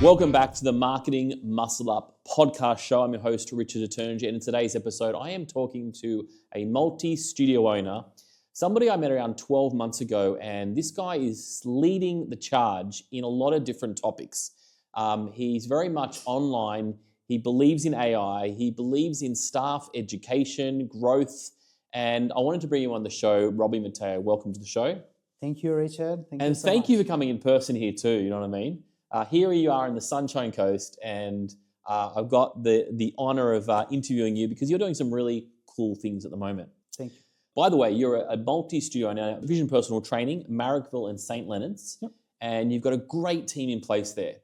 Welcome back to the Marketing Muscle Up podcast show. I'm your host, Richard Eternigy, and in today's episode, I am talking to a multi-studio owner, somebody I met around 12 months ago, and this guy is leading the charge in a lot of different topics. He's very much online. He believes in AI. He believes in staff education, growth, and I wanted to bring you on the show, Robbie Mattei. Welcome to the show. Thank you, Richard. Thank you for coming in person here too, you know what I mean? Here you are in the Sunshine Coast, and I've got the honor of interviewing you because you're doing some really cool things at the moment. Thank you. By the way, you're a multi-studio now, Vision Personal Training, Marrickville and St. Leonard's, Yep. And you've got a great team in place there.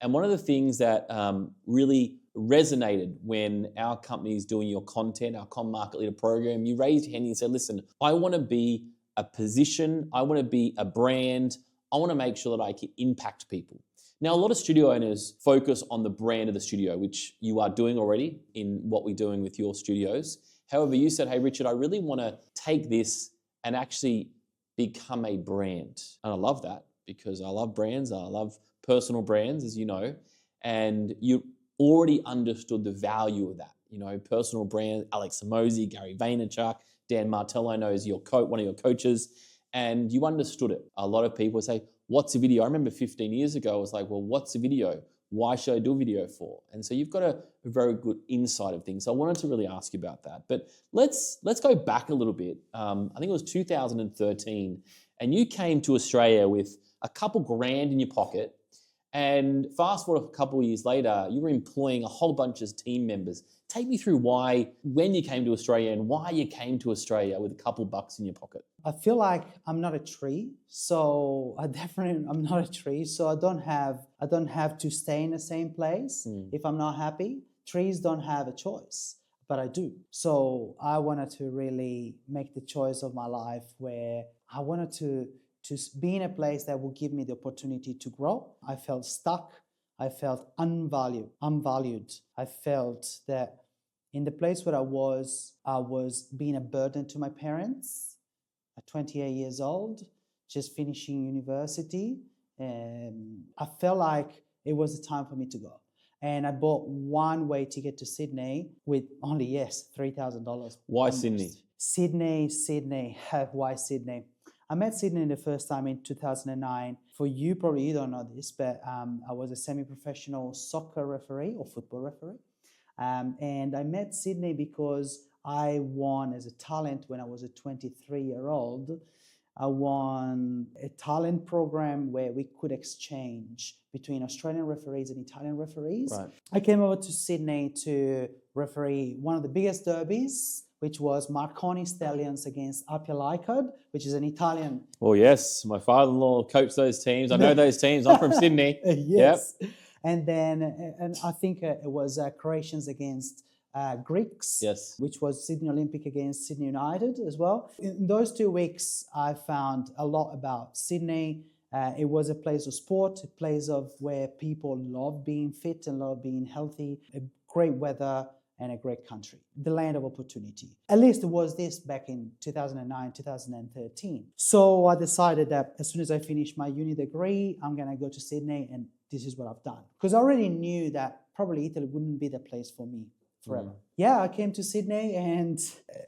And one of the things that really resonated when our company is doing your content, our Market Leader program, you raised your hand and you said, listen, I want to be a position, I want to be a brand, I want to make sure that I can impact people. Now, a lot of studio owners focus on the brand of the studio, which you are doing already in what we're doing with your studios. However, you said, hey, Richard, I really want to take this and actually become a brand. And I love that because I love brands. I love personal brands, as you know, and you already understood the value of that. You know, personal brand, Alex Hormozi, Gary Vaynerchuk, Dan Martell, I know is your one of your coaches, and you understood it. A lot of people say, what's a video? I remember 15 years ago, I was like, well, what's a video? Why should I do a video for? And so you've got a very good insight of things. So I wanted to really ask you about that. But let's go back a little bit. I think it was 2013, and you came to Australia with a couple grand in your pocket. And fast forward a couple of years later, you were employing a whole bunch of team members. Take me through when you came to Australia and why you came to Australia with a couple bucks in your pocket. I feel like I'm not a tree, so I'm not a tree, so I don't have to stay in the same place if I'm not happy. Trees don't have a choice, but I do. So I wanted to really make the choice of my life where I wanted to be in a place that will give me the opportunity to grow. I felt stuck. I felt unvalued. I felt that in the place where I was being a burden to my parents at 28 years old, just finishing university. And I felt like it was the time for me to go. And I bought one-way ticket to Sydney with only, $3,000. Why Sydney? Sydney. Why Sydney? I met Sydney the first time in 2009. For you, probably you don't know this, but I was a semi-professional soccer referee or football referee. And I met Sydney because I won as a talent when I was a 23-year-old. I won a talent program where we could exchange between Australian referees and Italian referees. Right. I came over to Sydney to referee one of the biggest derbies, which was Marconi Stallions against Appia Leichardt, which is an Italian. Oh, yes. My father-in-law coached those teams. I know those teams. I'm from Sydney. Yes. Yep. And then I think it was Croatians against Greeks, yes, which was Sydney Olympic against Sydney United as well. In those 2 weeks, I found a lot about Sydney. It was a place of sport, a place of where people love being fit and love being healthy, a great weather, and a great country, the land of opportunity. At least it was this back in 2009, 2013. So I decided that as soon as I finish my uni degree, I'm going to go to Sydney, and this is what I've done. Because I already knew that probably Italy wouldn't be the place for me forever. Yeah, I came to Sydney and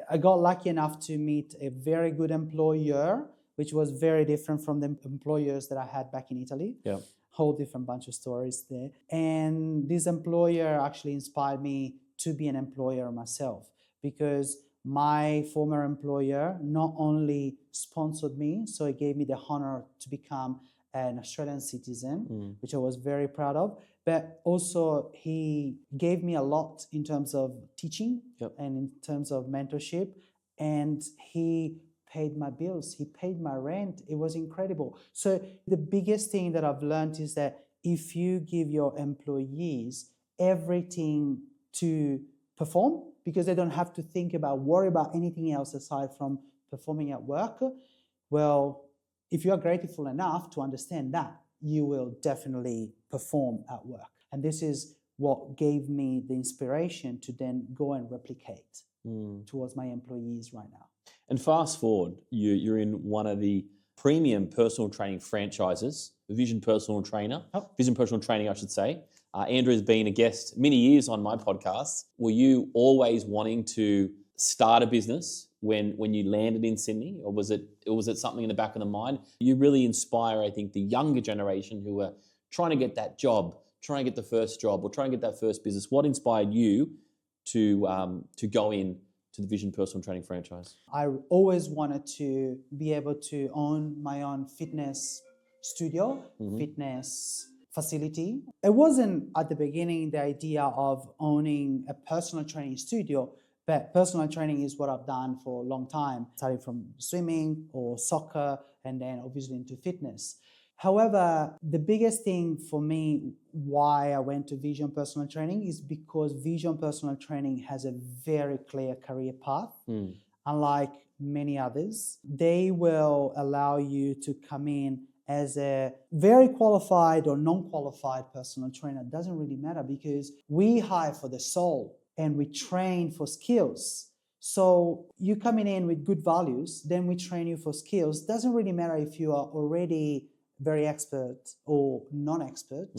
I got lucky enough to meet a very good employer, which was very different from the employers that I had back in Italy. Yeah. Whole different bunch of stories there. And this employer actually inspired me to be an employer myself, because my former employer not only sponsored me, so he gave me the honor to become an Australian citizen, which I was very proud of, but also he gave me a lot in terms of teaching and in terms of mentorship, and he paid my bills, he paid my rent. It was incredible. So the biggest thing that I've learned is that if you give your employees everything to perform, because they don't have to worry about anything else aside from performing at work, well, if you are grateful enough to understand that, you will definitely perform at work. And this is what gave me the inspiration to then go and replicate towards my employees right now. And fast forward, you're in one of the premium personal training franchises vision personal trainer. Oh. Vision personal training, I should say. Andrew has been a guest many years on my podcast. Were you always wanting to start a business when you landed in Sydney, or was it something in the back of the mind? You really inspire, I think, the younger generation who are trying to get that job, trying to get the first job, or trying to get that first business. What inspired you to go in to the Vision Personal Training franchise? I always wanted to be able to own my own fitness studio, fitness facility. It wasn't at the beginning the idea of owning a personal training studio, but personal training is what I've done for a long time, starting from swimming or soccer, and then obviously into fitness. However, the biggest thing for me why I went to Vision Personal Training is because Vision Personal Training has a very clear career path. Unlike many others, they will allow you to come in as a very qualified or non-qualified personal trainer. It doesn't really matter, because we hire for the soul and we train for skills. So you coming in with good values, then we train you for skills. Doesn't really matter if you are already very expert or non-expert.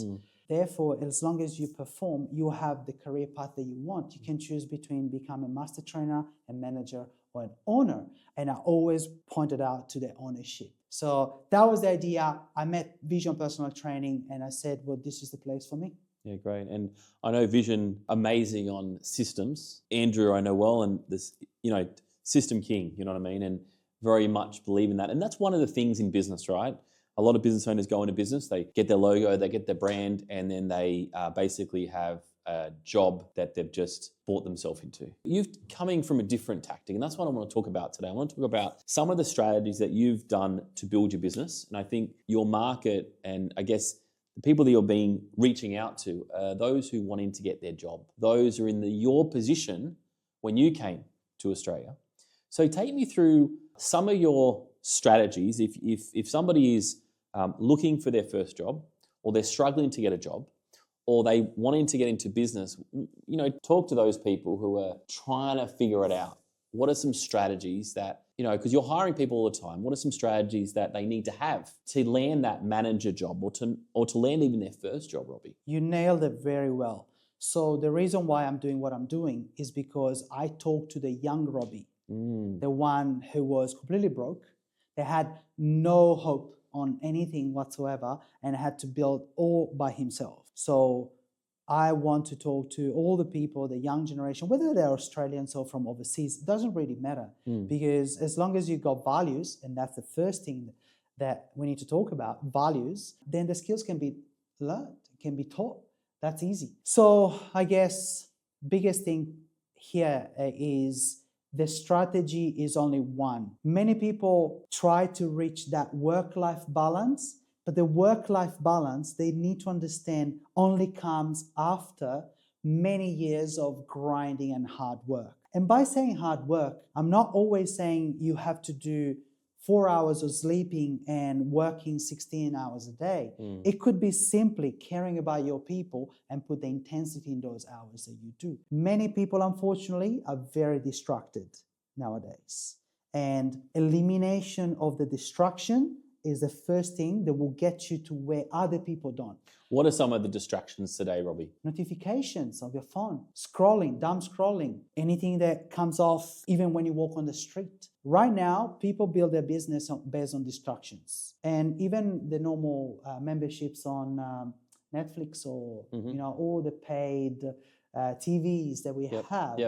Therefore, as long as you perform, you have the career path that you want. You can choose between becoming a master trainer, a manager, or an owner. And I always pointed out to the ownership. So that was the idea. I met Vision Personal Training and I said, well, this is the place for me. Yeah, great. And I know Vision, amazing on systems. Andrew, I know well, and this, system king, you know what I mean? And very much believe in that. And that's one of the things in business, right? A lot of business owners go into business, they get their logo, they get their brand, and then they basically have a job that they've just bought themselves into. You've coming from a different tactic, and that's what I want to talk about today. I want to talk about some of the strategies that you've done to build your business. And I think your market, and I guess the people that you're reaching out to, are those who wanting to get their job. Those who are in your position when you came to Australia. So take me through some of your strategies. If somebody is looking for their first job, or they're struggling to get a job, or they wanting to get into business, talk to those people who are trying to figure it out. What are some strategies that, because you're hiring people all the time, what are some strategies that they need to have to land that manager job, or to land even their first job, Robbie? You nailed it very well. So the reason why I'm doing what I'm doing is because I talked to the young Robbie, the one who was completely broke. They had no hope on anything whatsoever and had to build all by himself. So I want to talk to all the people, the young generation, whether they're Australians or from overseas, it doesn't really matter. Because as long as you got values, and that's the first thing that we need to talk about, values, then the skills can be learned, can be taught. That's easy. So I guess biggest thing here is the strategy is only one. Many people try to reach that work-life balance, but the work-life balance, they need to understand, only comes after many years of grinding and hard work. And by saying hard work, I'm not always saying you have to do 4 hours of sleeping and working 16 hours a day. It could be simply caring about your people and put the intensity in those hours that you do. Many people, unfortunately, are very distracted nowadays. And elimination of the distraction is the first thing that will get you to where other people don't. What are some of the distractions today, Robbie? Notifications of your phone, scrolling, dumb scrolling, anything that comes off even when you walk on the street. Right now, people build their business based on distractions. And even the normal memberships on Netflix or all the paid TVs that we have,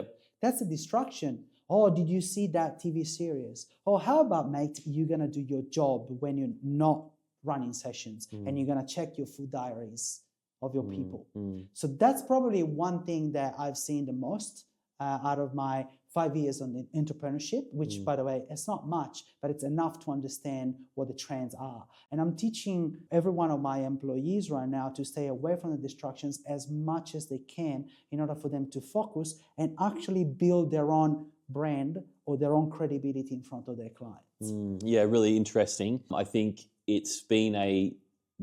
that's a distraction. Oh, did you see that TV series? Oh, how about, mate, you're going to do your job when you're not running sessions and you're going to check your food diaries of your people. So that's probably one thing that I've seen the most out of my 5 years on entrepreneurship, which, by the way, it's not much, but it's enough to understand what the trends are. And I'm teaching every one of my employees right now to stay away from the distractions as much as they can in order for them to focus and actually build their own brand or their own credibility in front of their clients. Yeah, really interesting. I think it's been a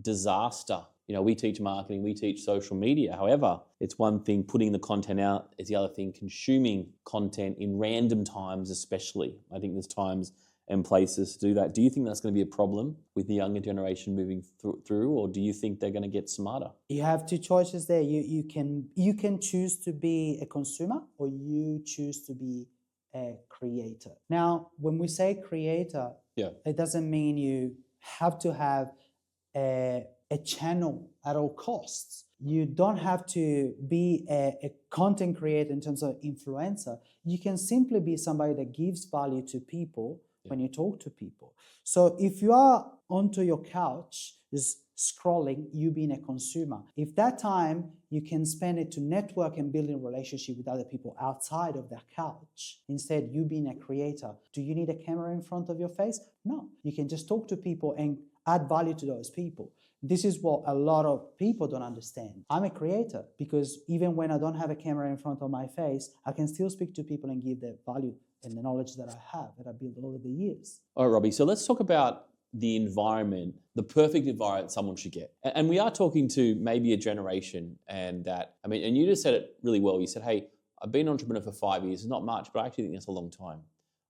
disaster. We teach marketing, we teach social media. However, it's one thing putting the content out, it's the other thing consuming content in random times especially. I think there's times and places to do that. Do you think that's going to be a problem with the younger generation moving through, or do you think they're going to get smarter? You have two choices there. You can choose to be a consumer, or you choose to be a creator. Now, when we say creator, it doesn't mean you have to have a channel at all costs. You don't have to be a content creator in terms of influencer. You can simply be somebody that gives value to people when you talk to people. So if you are onto your couch, just scrolling, you being a consumer, if that time you can spend it to network and building a relationship with other people outside of that couch, instead you being a creator, do you need a camera in front of your face? No, you can just talk to people and add value to those people. This is what a lot of people don't understand. I'm a creator because even when I don't have a camera in front of my face, I can still speak to people and give the value and the knowledge that I have, that I built over the years. All right, Robbie, so let's talk about the environment, the perfect environment someone should get. And we are talking to maybe a generation, and you just said it really well. You said, hey, I've been an entrepreneur for 5 years. It's not much, but I actually think that's a long time.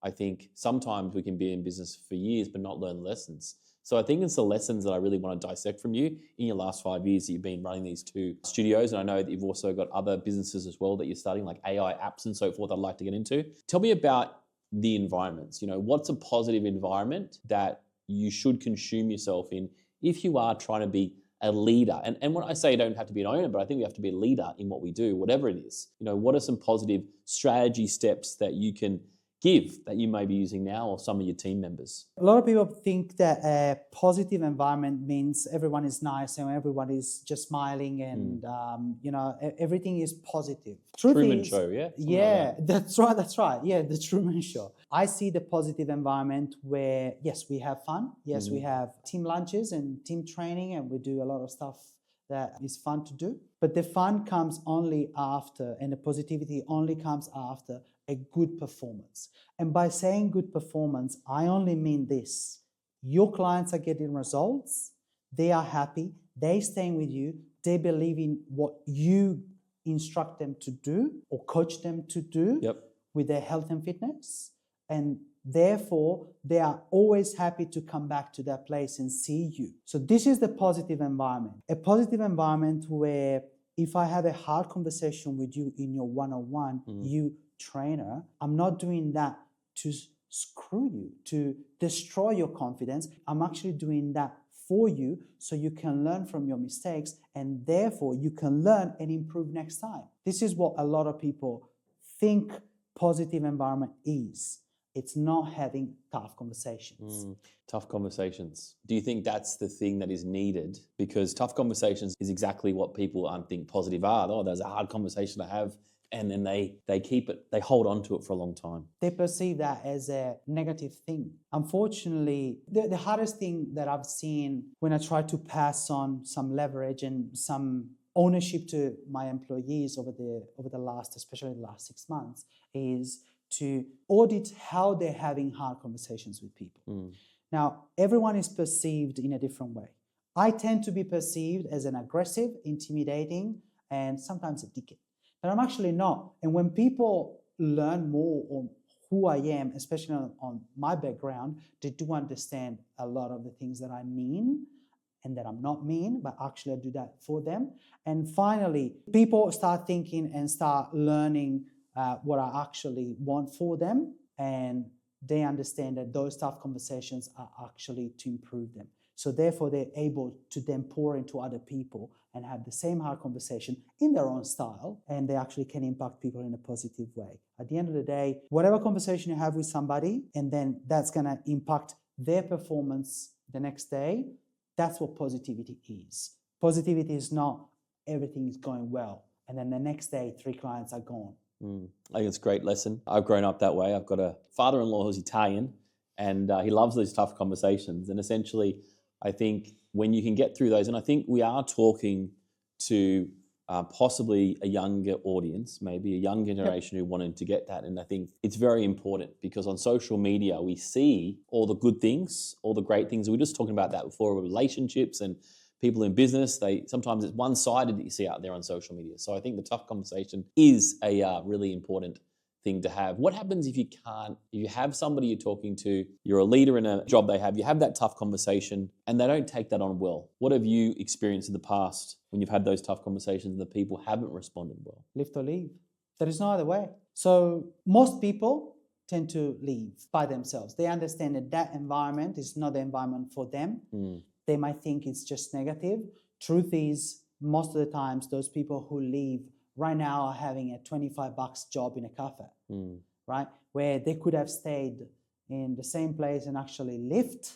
I think sometimes we can be in business for years but not learn lessons. So I think it's the lessons that I really want to dissect from you in your last 5 years that you've been running these 2 studios. And I know that you've also got other businesses as well that you're starting, like AI apps and so forth I'd like to get into. Tell me about the environments. What's a positive environment that you should consume yourself in if you are trying to be a leader? And when I say you don't have to be an owner, but I think we have to be a leader in what we do, whatever it is. What are some positive strategy steps that you can give that you may be using now, or some of your team members? A lot of people think that a positive environment means everyone is nice and everyone is just smiling and everything is positive. Truman Show, yeah? Yeah, that's right. Yeah, the Truman Show. I see the positive environment where, yes, we have fun. Yes, we have team lunches and team training, and we do a lot of stuff that is fun to do. But the fun comes only after, and the positivity only comes after a good performance. And by saying good performance, I only mean this. Your clients are getting results. They are happy. They staying with you. They believe in what you instruct them to do or coach them to do with their health and fitness. And therefore, they are always happy to come back to that place and see you. So this is the positive environment. A positive environment where if I have a hard conversation with you in your one-on-one, you trainer, I'm not doing that to screw you, to destroy your confidence. I'm actually doing that for you so you can learn from your mistakes, and therefore you can learn and improve next time. This is what a lot of people think positive environment is. It's not having tough conversations. Tough conversations. Do you think that's the thing that is needed? Because tough conversations is exactly what people think positive are. Oh, there's a hard conversation to have. And then they keep it, they hold on to it for a long time. They perceive that as a negative thing. Unfortunately, the hardest thing that I've seen when I try to pass on some leverage and some ownership to my employees over the last, especially the last 6 months, is to audit how they're having hard conversations with people. Now, everyone is perceived in a different way. I tend to be perceived as an aggressive, intimidating, and sometimes a dickhead. But I'm actually not. And when people learn more on who I am, especially on my background, they do understand a lot of the things that I mean and that I'm not mean, but actually I do that for them. And finally, people start thinking and start learning what I actually want for them, and they understand that those tough conversations are actually to improve them. So therefore, they're able to then pour into other people and have the same hard conversation in their own style, and they actually can impact people in a positive way. At the end of the day, whatever conversation you have with somebody, and then that's going to impact their performance the next day, that's what positivity is. Positivity is not everything is going well, and then the next day, 3 clients are gone. I think it's a great lesson. I've grown up that way. I've got a father-in-law who's Italian, and he loves those tough conversations. And essentially, I think when you can get through those, and I think we are talking to possibly a younger audience, maybe a younger generation who wanted to get that. And I think it's very important because on social media, we see all the good things, all the great things. We were just talking about that before, relationships and people in business. Sometimes it's one-sided that you see out there on social media. So I think the tough conversation is a really important thing to have. What happens if you can't, if you have somebody you're talking to, you're a leader in a job they have, you have that tough conversation and they don't take that on well? What have you experienced in the past when you've had those tough conversations and the people haven't responded well? Lift or leave. There is no other way. So most people tend to leave by themselves. They understand that that environment is not the environment for them. They might think it's just negative. Truth is, most of the times, those people who leave right now are having a $25 job in a cafe, right? Where they could have stayed in the same place and actually lived,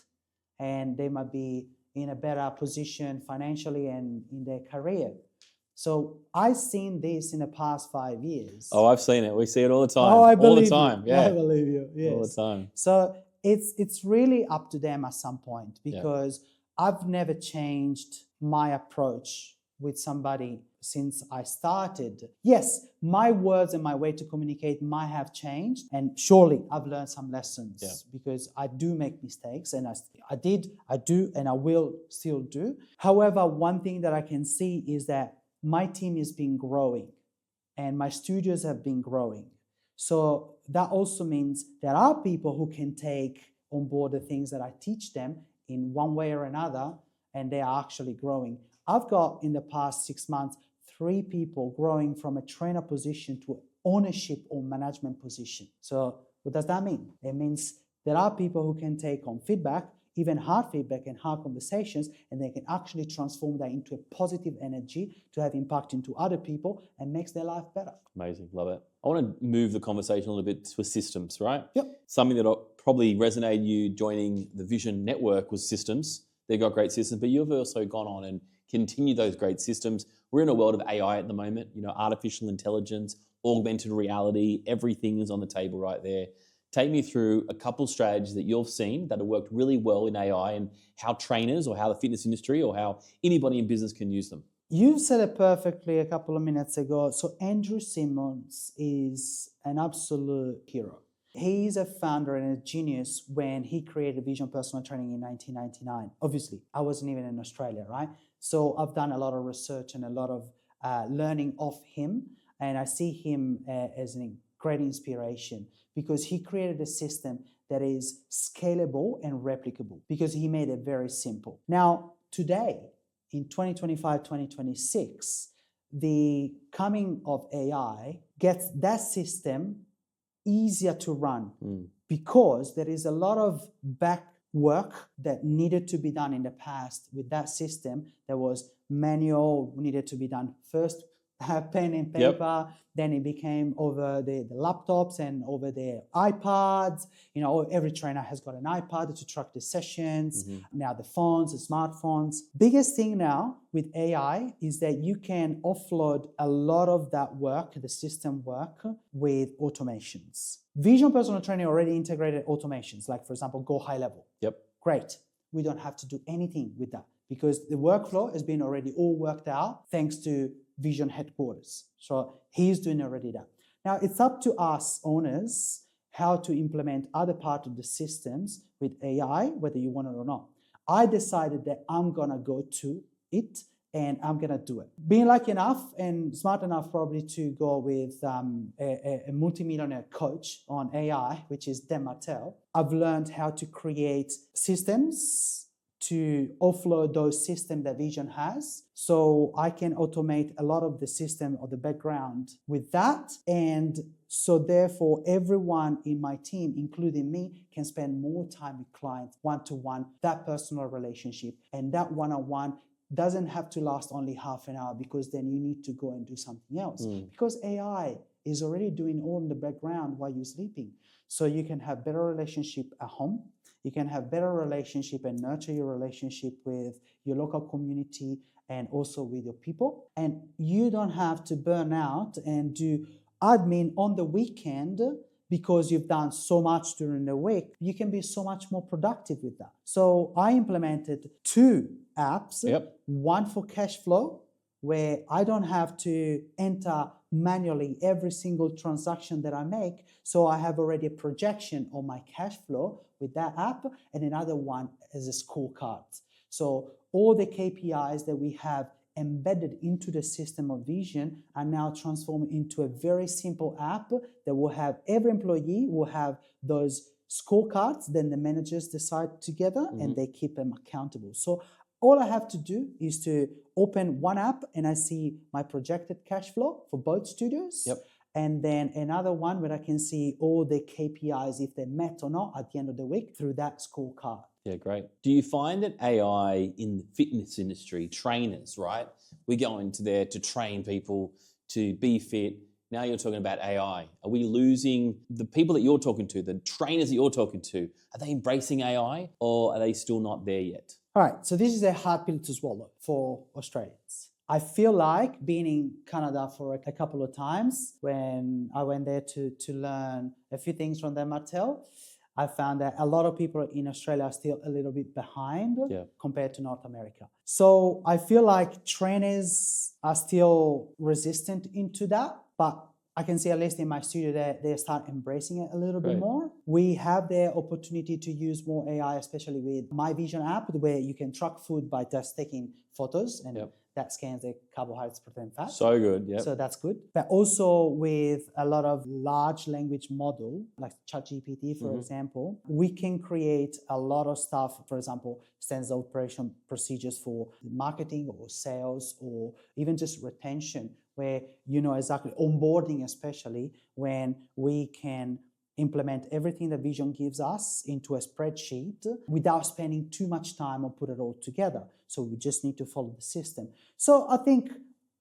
and they might be in a better position financially and in their career. So I've seen this in the past 5 years. Oh, I've seen it. We see it all the time. Oh, I believe all the time. you. Yeah. I believe you. Yes. All the time. So it's really up to them at some point, because I've never changed my approach with somebody since I started. Yes, my words and my way to communicate might have changed, and surely I've learned some lessons because I do make mistakes, and I do, and I will still do. However, one thing that I can see is that my team has been growing and my studios have been growing. So that also means there are people who can take on board the things that I teach them in one way or another, and they are actually growing. I've got, in the past 6 months, 3 people growing from a trainer position to ownership or management position. So what does that mean? It means there are people who can take on feedback, even hard feedback and hard conversations, and they can actually transform that into a positive energy to have impact into other people and makes their life better. Amazing. Love it. I want to move the conversation a little bit to systems, right? Yep. Something that probably resonated you joining the Vision Network was systems. They've got great systems, but you've also gone on and continued those great systems. We're in a world of AI at the moment, artificial intelligence, augmented reality, everything is on the table right there. Take me through a couple strategies that you've seen that have worked really well in AI, and how trainers or how the fitness industry or how anybody in business can use them. You said it perfectly a couple of minutes ago. So Andrew Simmons is an absolute hero. He's a founder and a genius when he created Vision Personal Training in 1999. Obviously, I wasn't even in Australia, right? So I've done a lot of research and a lot of learning of him, and I see him as a great inspiration, because he created a system that is scalable and replicable, because he made it very simple. Now, today, in 2025, 2026, the coming of AI gets that system easier to run, because there is a lot of back work that needed to be done in the past with that system. There was manual, needed to be done first, pen and paper, then it became over the laptops and over the iPads. Every trainer has got an iPad to track the sessions. Now the phones, the smartphones. Biggest thing now with AI is that you can offload a lot of that work, the system work, with automations. Vision Personal Training already integrated automations, like for example, Go High Level. Great. We don't have to do anything with that, because the workflow has been already all worked out thanks to Vision headquarters. So he's doing already that. Now it's up to us owners how to implement other parts of the systems with AI, whether you want it or not. I decided that I'm gonna go to it and I'm gonna do it. Being lucky enough and smart enough probably to go with a multimillionaire coach on AI, which is Dan Mattei, I've learned how to create systems to offload those systems that Vision has, so I can automate a lot of the system or the background with that. And so therefore everyone in my team, including me, can spend more time with clients one-to-one, that personal relationship. And that one-on-one doesn't have to last only half an hour, because then you need to go and do something else. Because AI is already doing all in the background while you're sleeping. So you can have better relationship at home. You can have better relationship and nurture your relationship with your local community and also with your people. And you don't have to burn out and do admin on the weekend because you've done so much during the week. You can be so much more productive with that. So I implemented 2 apps, one for cash flow, where I don't have to enter manually every single transaction that I make. So I have already a projection on my cash flow with that app, and another one as a scorecard. So all the KPIs that we have embedded into the system of Vision are now transformed into a very simple app that will have every employee will have those scorecards. Then the managers decide together and they keep them accountable. So all I have to do is to open one app and I see my projected cash flow for both studios. Yep. And then another one where I can see all the KPIs, if they're met or not at the end of the week through that scorecard. Yeah, great. Do you find that AI in the fitness industry, trainers, right? We go into there to train people to be fit. Now you're talking about AI. Are we losing the people that you're talking to, the trainers that you're talking to? Are they embracing AI or are they still not there yet? All right, so this is a hard pill to swallow for Australians. I feel like being in Canada for a couple of times, when I went there to learn a few things from them, Mattei, I found that a lot of people in Australia are still a little bit behind compared to North America. So I feel like trainers are still resistant into that, but I can see at least in my studio that they start embracing it a little bit more. We have the opportunity to use more AI, especially with My Vision app, where you can track food by just taking photos and that scans the carbohydrates, protein, fat. So good, yeah. So that's good. But also with a lot of large language model, like ChatGPT, for example, we can create a lot of stuff, for example, standard operation procedures for marketing or sales or even just retention, where you know exactly, onboarding especially, when we can implement everything that Vision gives us into a spreadsheet without spending too much time or put it all together. So we just need to follow the system. So I think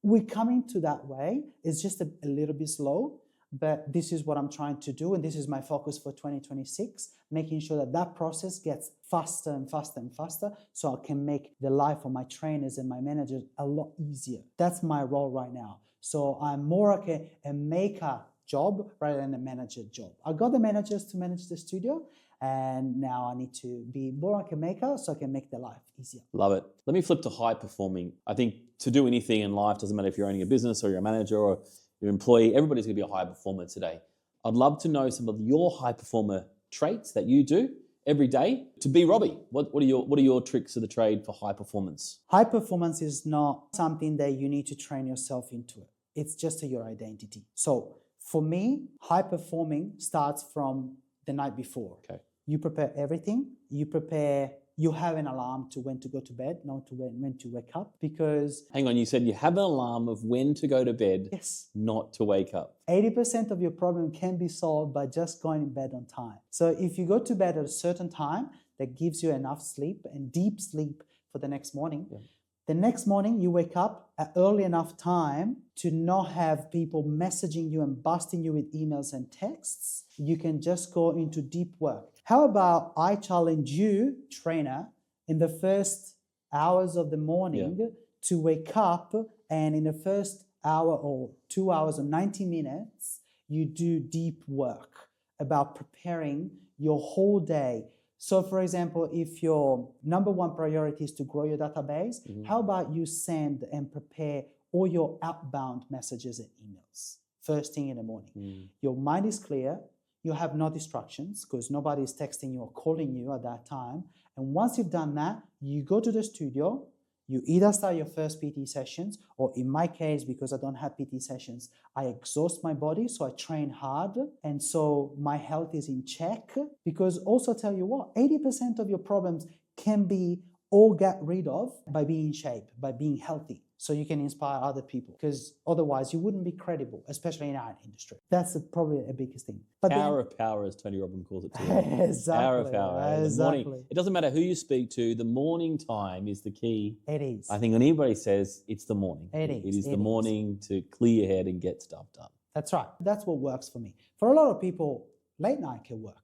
we're coming to that way. It's just a little bit slow, but this is what I'm trying to do. And this is my focus for 2026, making sure that that process gets faster and faster and faster so I can make the life of my trainers and my managers a lot easier. That's my role right now. So I'm more like a maker job rather than a manager job. I got the managers to manage the studio, and now I need to be more like a maker so I can make their life easier. Love it. Let me flip to high performing. I think to do anything in life, doesn't matter if you're owning a business or you're a manager or your employee, everybody's going to be a high performer today. I'd love to know some of your high performer traits that you do every day to be Robbie. What are your tricks of the trade for high performance? High performance is not something that you need to train yourself into it. It's just your identity. So for me, high performing starts from the night before. Okay. You prepare everything. You have an alarm to when to go to bed, not to when to wake up, because... Hang on, you said you have an alarm of when to go to bed, yes, not to wake up. 80% of your problem can be solved by just going to bed on time. So if you go to bed at a certain time, that gives you enough sleep and deep sleep for the next morning. Yeah. The next morning, you wake up at early enough time to not have people messaging you and busting you with emails and texts. You can just go into deep work. How about I challenge you, trainer, in the first hours of the morning to wake up, and in the first hour or 2 hours or 90 minutes, you do deep work about preparing your whole day. So for example, if your number one priority is to grow your database, how about you send and prepare all your outbound messages and emails first thing in the morning? Your mind is clear, you have no distractions because nobody is texting you or calling you at that time. And once you've done that, you go to the studio, you either start your first PT sessions, or in my case, because I don't have PT sessions, I exhaust my body, so I train hard, and so my health is in check. Because also tell you what, 80% of your problems can be all get rid of by being in shape, by being healthy, so you can inspire other people, because otherwise you wouldn't be credible, especially in our industry. That's probably a biggest thing. But power of power, as Tony Robbins calls it too. Exactly. Power of power. Exactly. Morning, it doesn't matter who you speak to, the morning time is the key. It is. I think when anybody says it's the morning, it is. It is the morning to clear your head and get stuff done. That's right. That's what works for me. For a lot of people, late night can work.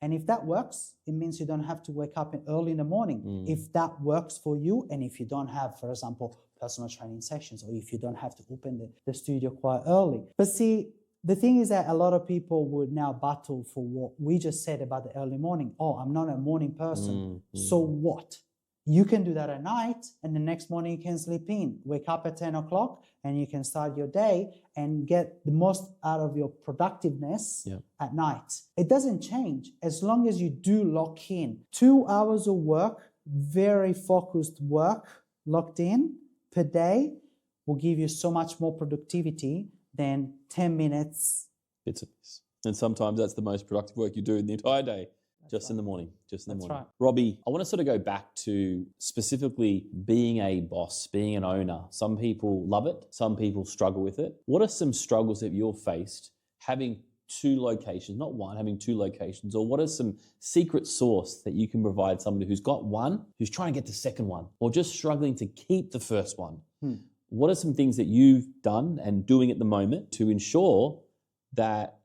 And if that works, it means you don't have to wake up early in the morning. If that works for you, and if you don't have, for example, personal training sessions, or if you don't have to open the studio quite early. But see, the thing is that a lot of people would now battle for what we just said about the early morning. Oh, I'm not a morning person. So what? You can do that at night, and the next morning you can sleep in. Wake up at 10 o'clock, and you can start your day and get the most out of your productiveness at night. It doesn't change as long as you do lock in. 2 hours of work, very focused work, locked in, per day will give you so much more productivity than 10 minutes. Bits of this. And sometimes that's the most productive work you do in the entire day. Just in the morning. Right. Robbie, I want to sort of go back to specifically being a boss, being an owner. Some people love it. Some people struggle with it. What are some struggles that you've faced having two locations, not one, having two locations? Or what is some secret sauce that you can provide somebody who's got one, who's trying to get the second one, or just struggling to keep the first one? What are some things that you've done and doing at the moment to ensure that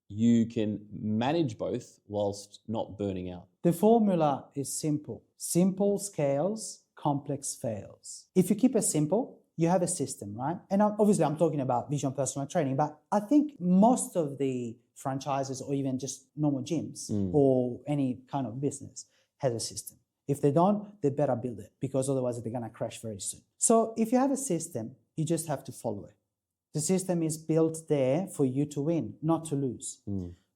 you can manage both whilst not burning out? The formula is simple. Simple scales, complex fails. If you keep it simple, you have a system, right? And obviously I'm talking about Vision Personal Training, but I think most of the franchises or even just normal gyms or any kind of business has a system. If they don't, they better build it, because otherwise they're going to crash very soon. So if you have a system, you just have to follow it. The system is built there for you to win, not to lose.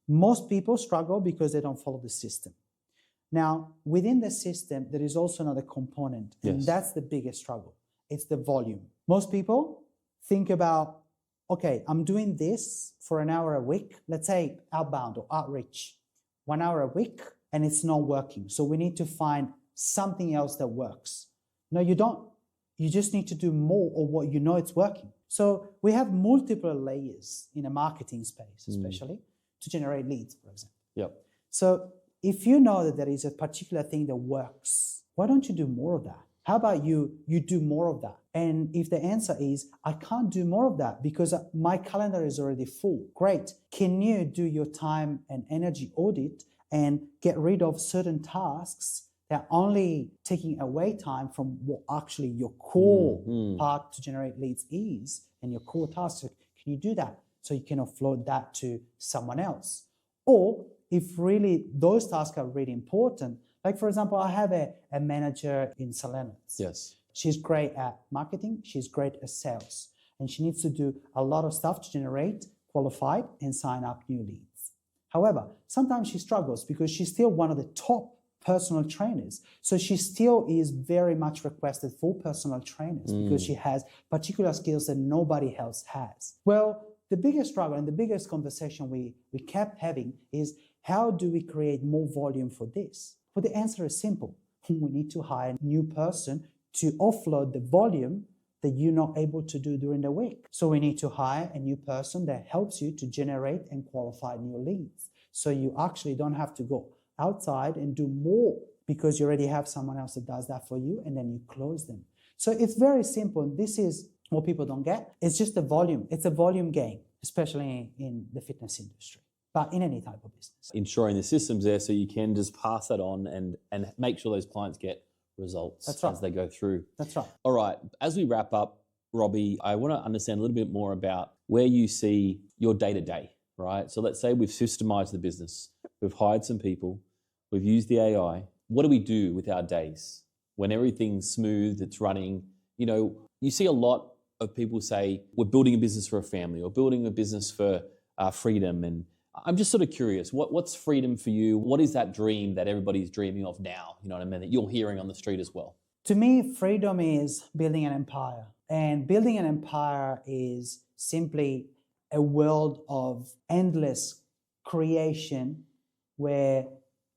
Most people struggle because they don't follow the system. Now, within the system, there is also another component, and that's the biggest struggle. It's the volume. Most people think about, okay, I'm doing this for an hour a week, let's say outbound or outreach, 1 hour a week, and it's not working. So we need to find something else that works. No, you don't. You just need to do more of what you know it's working. So we have multiple layers in a marketing space, especially to generate leads, for example. Yep. So if you know that there is a particular thing that works, why don't you do more of that? How about you do more of that? And if the answer is, I can't do more of that because my calendar is already full, great. Can you do your time and energy audit and get rid of certain tasks that are only taking away time from what actually your core part to generate leads is, and your core task? Can you do that so you can offload that to someone else? Or if really those tasks are really important, like for example, I have a manager in Salenius. Yes. She's great at marketing, she's great at sales, and she needs to do a lot of stuff to generate qualified and sign up new leads. However, sometimes she struggles because she's still one of the top personal trainers. So she still is very much requested for personal trainers because she has particular skills that nobody else has. Well, the biggest struggle and the biggest conversation we kept having is, how do we create more volume for this? Well, the answer is simple. We need to hire a new person to offload the volume that you're not able to do during the week. So we need to hire a new person that helps you to generate and qualify new leads. So you actually don't have to go outside and do more because you already have someone else that does that for you, and then you close them. So it's very simple. This is what people don't get. It's just the volume. It's a volume game, especially in the fitness industry, but in any type of business. Ensuring the system's there so you can just pass that on and make sure those clients get results as they go through. That's right. All right. As we wrap up, Robbie, I want to understand a little bit more about where you see your day-to-day, right? So let's say we've systemized the business. We've hired some people. We've used the AI. What do we do with our days when everything's smooth, it's running? You know, you see a lot of people say, we're building a business for a family or building a business for freedom. And I'm just sort of curious, what's freedom for you? What is that dream that everybody's dreaming of now? You know what I mean? That you're hearing on the street as well. To me, freedom is building an empire. And building an empire is simply a world of endless creation where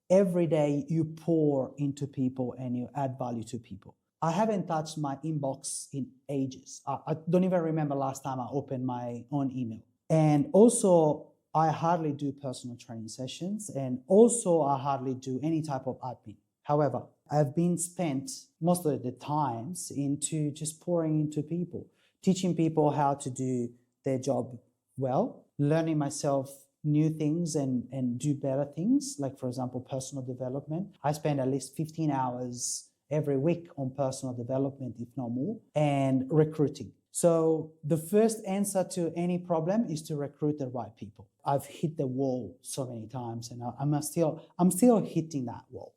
every day you pour into people and you add value to people. I haven't touched my inbox in ages. I don't even remember last time I opened my own email. And also, I hardly do personal training sessions, and also I hardly do any type of admin. However, I've been spent most of the times into just pouring into people, teaching people how to do their job well, learning myself new things and do better things, like for example, personal development. I spend at least 15 hours every week on personal development, if not more, and recruiting. So the first answer to any problem is to recruit the right people. I've hit the wall so many times, and I'm still hitting that wall.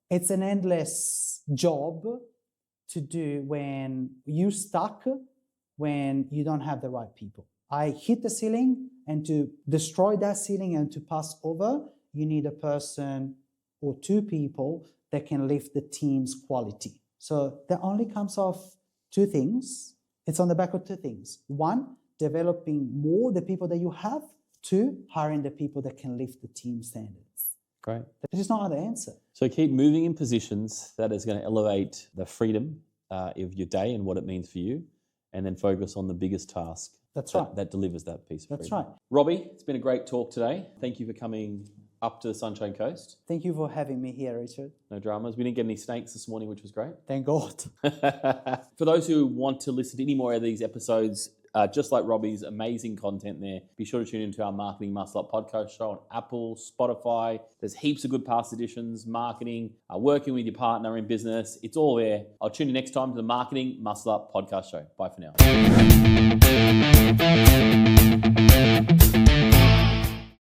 It's an endless job to do when you're stuck, when you don't have the right people. I hit the ceiling, and to destroy that ceiling and to pass over, you need a person or two people that can lift the team's quality. So that only comes off two things. It's on the back of two things. One, developing more the people that you have. Two, hiring the people that can lift the team standards. Great. There is no other answer. So keep moving in positions that is going to elevate the freedom of your day and what it means for you, and then focus on the biggest task. That's right. That delivers that piece of freedom. That's right. Robbie, it's been a great talk today. Thank you for coming up to the Sunshine Coast. Thank you for having me here, Richard. No dramas. We didn't get any snakes this morning, which was great. Thank God. For those who want to listen to any more of these episodes, just like Robbie's amazing content there, be sure to tune into our Marketing Muscle Up podcast show on Apple, Spotify. There's heaps of good past editions, marketing, working with your partner in business. It's all there. I'll tune you next time to the Marketing Muscle Up podcast show. Bye for now.